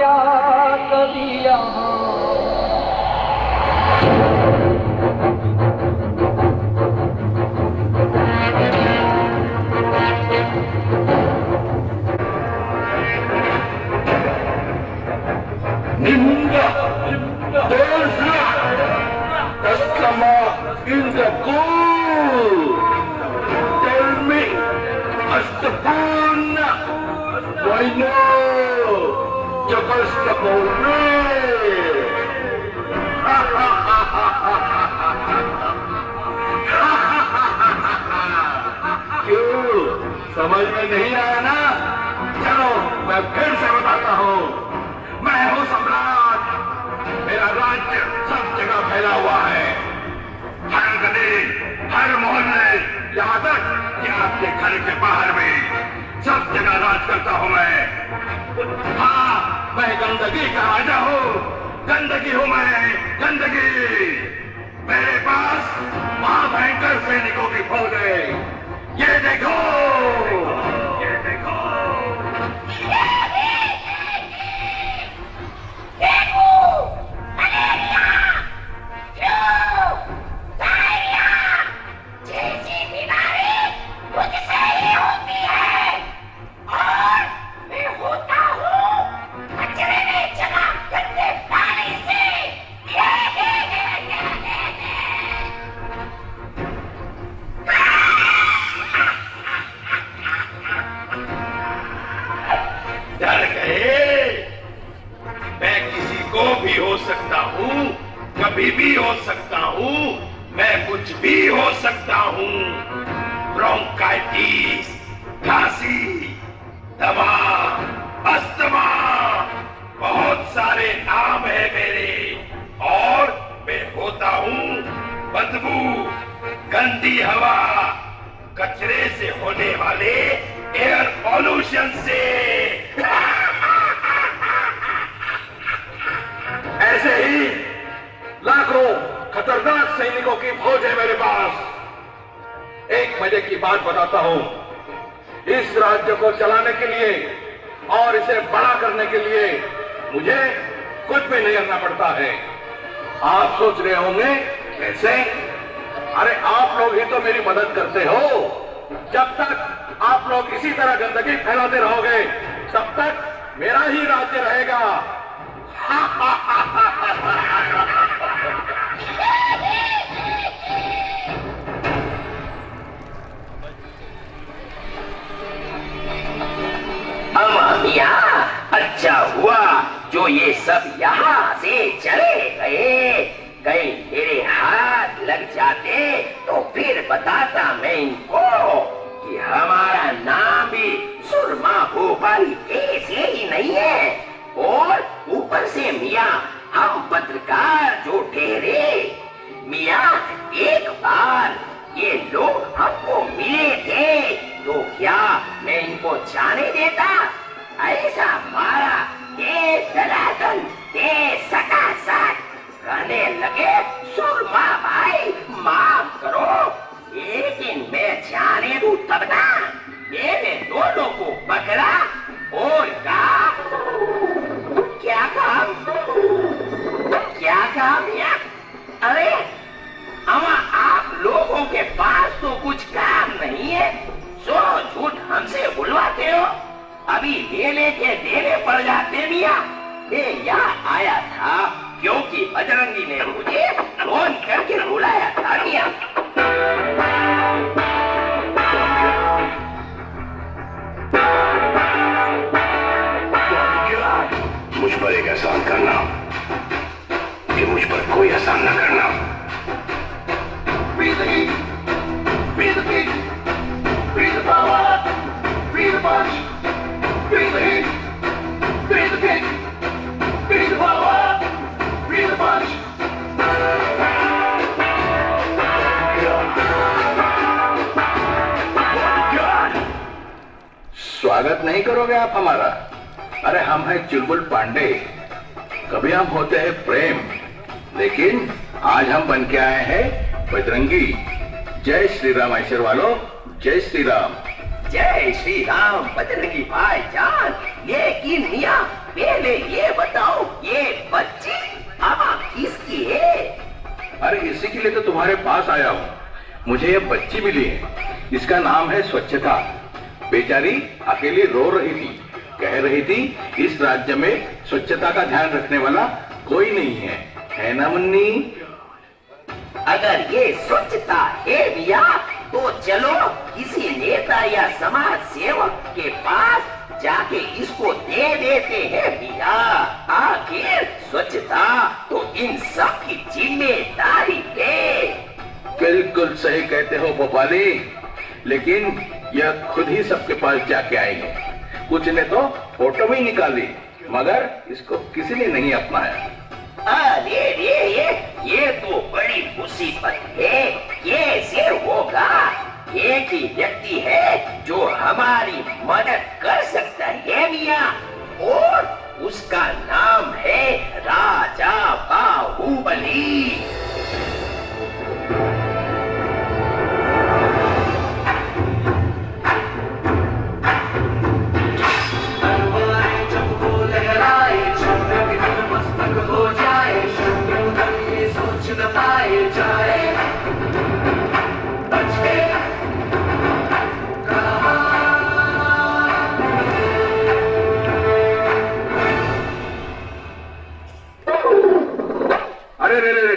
क्या कभी यहाँ in the cool. Tell me, Astapurna, why no? Chakastapurna. क्यों समझ में नहीं आया ना? चलो मैं फिर से बताता हूँ। मैं हूँ सम्राट। मेरा राज्य सब जगह फैला हुआ है। हर गली, हर मोहल्ले, यहाँ तक कि आपके घर के बाहर भी सब जगह राज करता हूँ मैं। हाँ, मैं गंदगी का राजा हूँ। गंदगी हूँ मैं, गंदगी। मेरे पास महाभयंकर सैनिकों की फौज है। ये देखो, ये देखो। कभी भी हो सकता हूँ, मैं कुछ भी हो सकता हूँ। ब्रोंकाइटिस, खांसी, दमा, अस्थमा, बहुत सारे नाम है मेरे। और मैं होता हूँ बदबू, गंदी हवा, कचरे से होने वाले एयर पॉल्यूशन से। ऐसे ही लाखों खतरनाक सैनिकों की फौज है मेरे पास। एक मजे की बात बताता हूं। इस राज्य को चलाने के लिए और इसे बड़ा करने के लिए मुझे कुछ भी नहीं करना पड़ता है। आप सोच रहे होंगे कैसे? अरे आप लोग ही तो मेरी मदद करते हो। जब तक आप लोग इसी तरह गंदगी फैलाते रहोगे तब तक मेरा ही राज्य रहेगा। अमानिया, अच्छा हुआ जो ये सब यहाँ से चले गए। कहीं मेरे हाथ लग जाते तो फिर बताता मैं इनको कि हमारा नाम भी सुरमा भोपाली ऐसे ही नहीं है। और ऊपर से मियाँ हम पत्रकार जो ठहरे, मियाँ एक बार ये लोग हमको मिले थे तो क्या मैं इनको जाने देता? ऐसा मारा ये दलादल ये सकासाक कहने लगे, सुरमा भाई माफ करो, लेकिन मैं जाने दूं तब ना। मैंने दोनों को पकड़ा और कहा, क्या काम या? अरे अमा आप लोगों के पास तो कुछ काम नहीं है, सो झूठ हमसे बुलवाते हो। अभी ले के देने पड़ जाते मियाँ। मैं यहाँ आया था क्योंकि बजरंगी ने मुझे फोन करके बुलाया था मियाँ। मुझ पर एक एहसान करना कि मुझ पर कोई एहसान न करना। Free the heat, free the beat, free the power, free the punch, free the heat, free the kick, free the power, free the punch. स्वागत नहीं करोगे आप हमारा? अरे हम हैं चुलबुल पांडे। कभी हम होते हैं प्रेम, लेकिन आज हम बन के आए हैं बजरंगी। जय श्री राम ऐश्वर वालों, जय श्री राम। जय श्री राम बजरंगी भाईजान। लेकिन मियाँ पहले ये तुम्हारे पास आया हूँ। मुझे ये बच्ची मिली है, इसका नाम है स्वच्छता। बेचारी अकेली रो रही थी, कह रही थी इस राज्य में स्वच्छता का ध्यान रखने वाला कोई नहीं है ना मुन्नी? अगर ये स्वच्छता है भैया तो चलो किसी नेता या समाज सेवक के पास जाके इसको दे देते हैं भैया। आखिर स्वच्छता तो इन सब की जिम्मेदारी है। बिल्कुल सही कहते हो भोपाली, लेकिन यह खुद ही सबके पास जाके आएंगे। कुछ ने तो फोटो भी निकाली, मगर इसको किसी ने नहीं अपनाया। अरे रे ये तो बड़ी मुसीबत है। कैसे होगा? एक ही व्यक्ति है जो हमारी मदद कर सकता है मियाँ, और उसका नाम है राजा बाहुबली।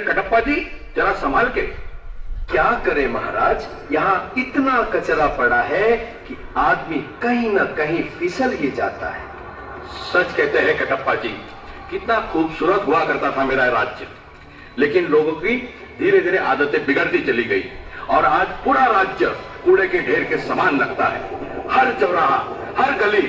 कटप्पा जी, जरा संभाल के। क्या करे महाराज, यहाँ इतना कचरा पड़ा है कि आदमी कहीं न कहीं फिसल ही जाता है। सच कहते हैं कटप्पा जी, कितना खूबसूरत हुआ करता था मेरा राज्य, लेकिन लोगों की धीरे धीरे आदतें बिगड़ती चली गई और आज पूरा राज्य कूड़े के ढेर के समान लगता है। हर चौराहा, हर गली,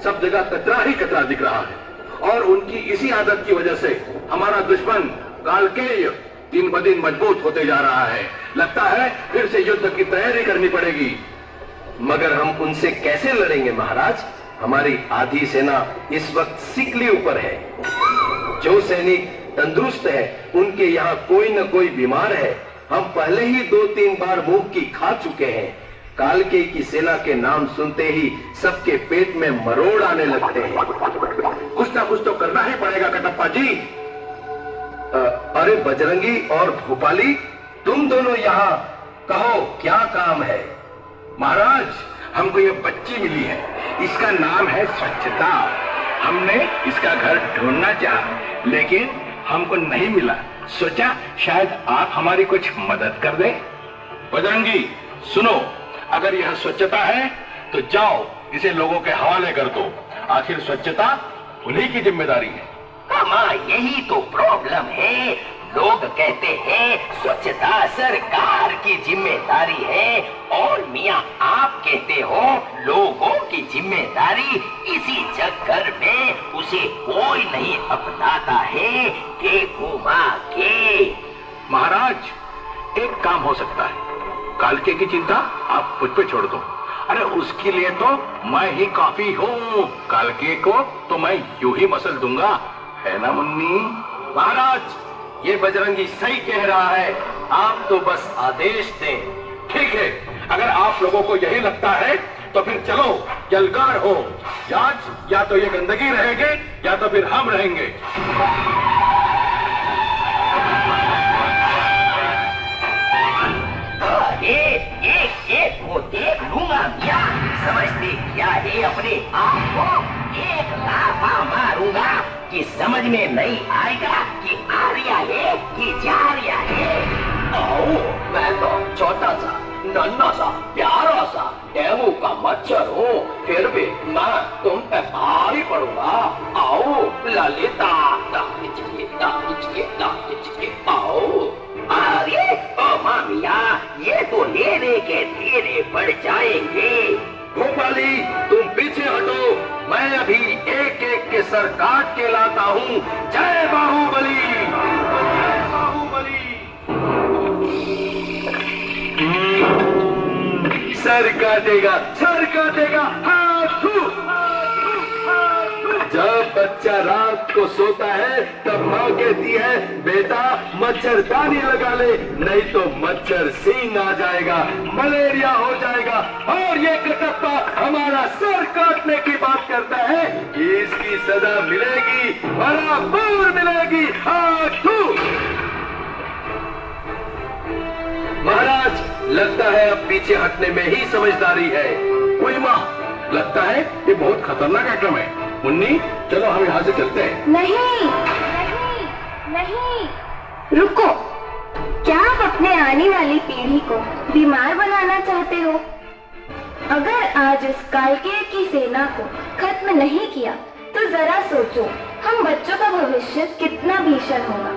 सब जगह कचरा ही कचरा दिख रहा है। और उनकी इसी आदत की वजह से हमारा दुश्मन कालकेय दिन ब दिन मजबूत होते जा रहा है। लगता है फिर से युद्ध की तैयारी करनी पड़ेगी। मगर हम उनसे कैसे लड़ेंगे महाराज? हमारी आधी सेना इस वक्त सिकली ऊपर है। जो सैनिक तंदुरुस्त है उनके यहाँ कोई न कोई बीमार है। हम पहले ही 2-3 बार मुंह की खा चुके हैं। कालके की सेना के नाम सुनते ही सबके पेट में मरोड़ आने लगते हैं। कुछ ना कुछ तो करना ही पड़ेगा कटप्पा जी। अरे बजरंगी और भोपाली, तुम दोनों यहाँ, कहो क्या काम है? महाराज, हमको ये बच्ची मिली है, इसका नाम है स्वच्छता। हमने इसका घर ढूंढना चाहा, लेकिन हमको नहीं मिला। सोचा शायद आप हमारी कुछ मदद कर दे। बजरंगी सुनो, अगर यह स्वच्छता है तो जाओ इसे लोगों के हवाले कर दो। आखिर स्वच्छता उन्हीं की जिम्मेदारी है। हाँ, यही तो प्रॉब्लम है। लोग कहते हैं स्वच्छता सरकार की जिम्मेदारी है, और मियाँ आप कहते हो लोगों की जिम्मेदारी। इसी चक्कर में उसे कोई नहीं अपनाता है के घुमा के। महाराज, एक काम हो सकता है। कालके की चिंता आप मुझ पे छोड़ दो। अरे उसके लिए तो मैं ही काफी हूँ। कालके को तो मैं यूं ही मसल दूंगा, है ना मुन्नी? महाराज, ये बजरंगी सही कह रहा है, आप तो बस आदेश दें। ठीक है, अगर आप लोगों को यही लगता है तो फिर चलो जलगार हो। आज या तो ये गंदगी रहेगी या तो फिर हम रहेंगे। एक वो देख लूंगा मियाँ। समझते क्या है अपने आप को? एक लाफा मारूंगा कि समझ में नहीं आएगा कि आर्या है कि जारिया है। आओ, मैं तो छोटा सा, नन्हा सा, प्यारा सा डेंगू का मच्छर हूँ, फिर भी मैं तुम पे भारी पड़ूंगा। आओ ललिता, आओ। अरे ओ मामिया, ये तो लेने के धीरे बढ़ जाएंगे। भोपाली, तुम पीछे हटो, मैं अभी एक एक के सर काट के लाता हूँ। जय बाहुबली! जय बाहुबली! सर काटेगा, सर काटेगा। हाथू! जब बच्चा रात को सोता है तब माँ कहती है बेटा मच्छरदानी लगा ले, नहीं तो मच्छर सींग आ जाएगा, मलेरिया हो जाएगा। और ये कटप्पा हमारा सर काटने की बात करता है, इसकी सजा मिलेगी, बराबर मिलेगी। हाथू! महाराज लगता है अब पीछे हटने में ही समझदारी है। कोई माँ, लगता है ये बहुत खतरनाक आइटम है। मुन्नी, चलो हम यहाँ से चलते हैं। नहीं नहीं नहीं, रुको। क्या आप अपने आने वाली पीढ़ी को बीमार बनाना चाहते हो? अगर आज इस कालकेय की सेना को खत्म नहीं किया तो जरा सोचो हम बच्चों का भविष्य कितना भीषण होगा।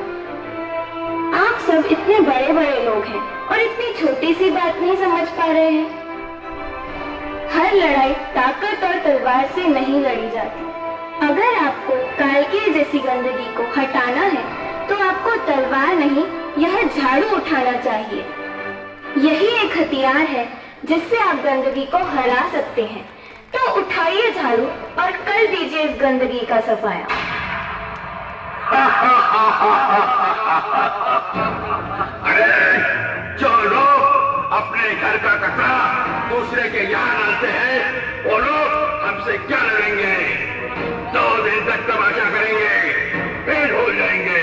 आप सब इतने बड़े बड़े लोग हैं और इतनी छोटी सी बात नहीं समझ पा रहे हैं। हर लड़ाई ताकत और तलवार से नहीं लड़ी जाती। अगर आपको कालकेय जैसी गंदगी को हटाना है तो आपको तलवार नहीं, यह झाड़ू उठाना चाहिए। यही एक हथियार है जिससे आप गंदगी को हरा सकते हैं। तो उठाइए झाड़ू और कर दीजिए इस गंदगी का सफाया। अरे जो लोग अपने घर का कचरा दूसरे के यहाँ डालते हैं वो लोग हमसे क्या लड़ेंगे? 2 दिन तक तमाशा करेंगे, फिर भूल जाएंगे।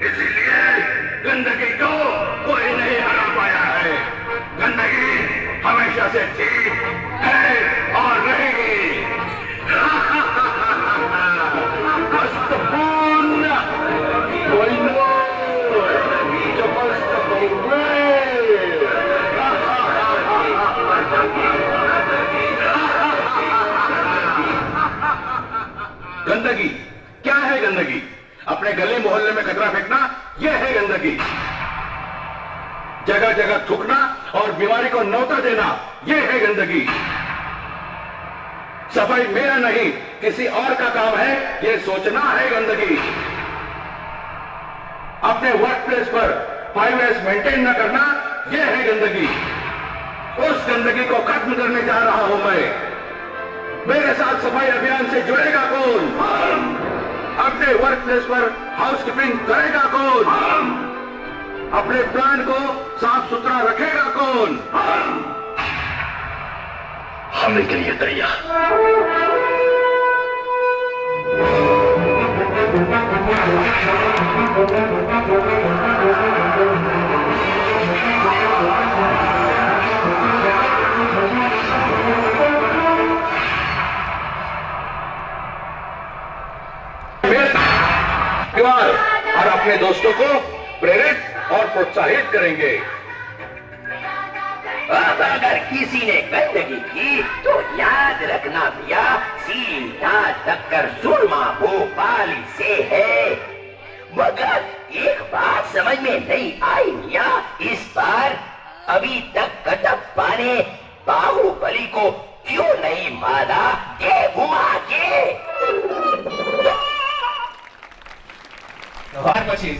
इसीलिए गंदगी को कोई नहीं हरा पाया है। गंदगी हमेशा से थी, है और रहेगी। गंदगी क्या है? गंदगी अपने गली मोहल्ले में कचरा फेंकना, यह है गंदगी। जगह जगह थूकना और बीमारी को न्योता देना, यह है गंदगी। सफाई मेरा नहीं किसी और का काम है, यह सोचना है गंदगी। अपने वर्क प्लेस पर 5S मेंटेन न करना, यह है गंदगी। उस गंदगी को खत्म करने जा रहा हूं मैं। मेरे साथ सफाई अभियान से जुड़ेगा कौन? अपने वर्क प्लेस पर हाउसकीपिंग करेगा कौन? अपने प्लान को साफ सुथरा रखेगा कौन? हमने के लिए तैयार। और अपने दोस्तों को प्रेरित और प्रोत्साहित करेंगे। अब अगर किसी ने गंदगी की तो याद रखना भैया, सीधा टक्कर सुरमा भोपाल से है। मगर एक बात समझ में नहीं आई मिया, इस बार अभी तक कटप्पा ने बाहुबली को क्यों नहीं मारा ये घुमा के? ત્યાર પછી